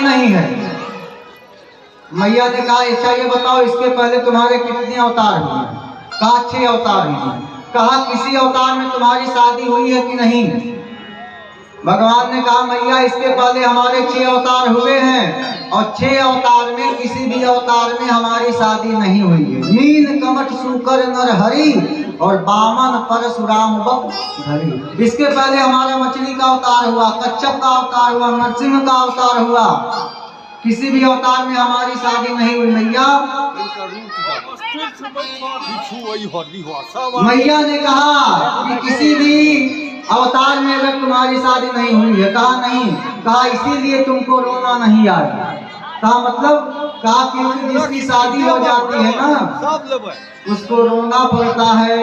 नहीं है। मैया ने कहा अच्छा ये बताओ इसके पहले तुम्हारे कितने अवतार हुए? कहा 6 अवतार हुए। कहा किसी अवतार में तुम्हारी शादी हुई है कि नहीं? भगवान ने कहा मैया इसके पहले हमारे 6 अवतार हुए हैं और 6 अवतार में किसी भी अवतार में हमारी शादी नहीं हुई है। मीन कमठ सूकर नर हरि और बामन परशुराम धरी। इसके पहले हमारा मछली का अवतार हुआ, कच्छप का अवतार हुआ, नरसिंह का अवतार हुआ, किसी भी अवतार में हमारी शादी नहीं हुई। मैया ने कहा कि किसी भी अवतार में अगर तुम्हारी शादी नहीं हुई है? कहा नहीं। कहा इसीलिए तुमको रोना नहीं आया। कहा मतलब? कहा क्योंकि जिसकी शादी हो जाती है ना उसको रोना पड़ता है।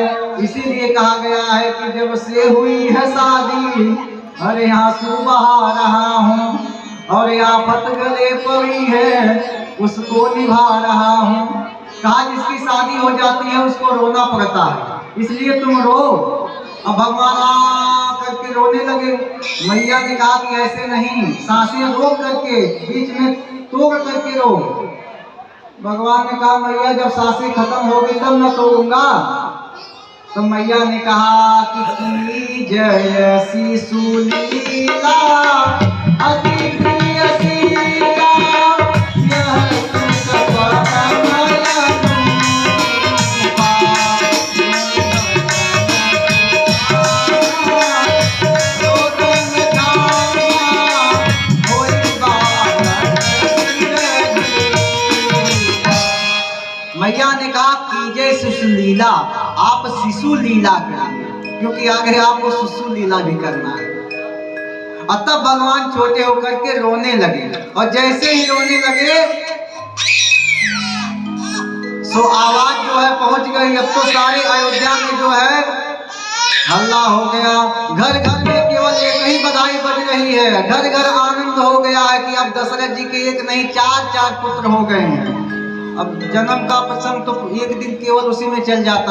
इसीलिए कहा गया है कि जब से हुई है शादी अरे आंसू बहा रहा हूँ और आफत गले पड़ी है उसको निभा रहा हूँ। कहा जिसकी शादी हो जाती है उसको रोना पड़ता है, इसलिए तुम रो। अब भगवान करके रोने लगे। मैया ने कहा कि ऐसे नहीं, सांसें रोक करके बीच में तोड़ करके रो। भगवान ने कहा मैया जब सांसें खत्म हो गई तब मैं तोड़ूंगा। तो मैया ने कहा कि जय शिशु लीला अति प्रिय शीला यह मैया ने कहा कीजिए शिशु लीला, आप शिशु लीला करिए क्योंकि आगे आपको शिशु लीला भी करना है। और तब भगवान छोटे होकर के रोने लगे और जैसे ही रोने लगे सो आवाज जो है पहुंच गई। अब तो सारे अयोध्या में जो है हल्ला हो गया। घर घर में केवल एक ही बधाई बज रही है, घर घर आनंद हो गया है कि अब दशरथ जी के एक नहीं 4 पुत्र हो गए हैं। अब जन्म का प्रसंग तो एक दिन केवल उसी में चल जाता।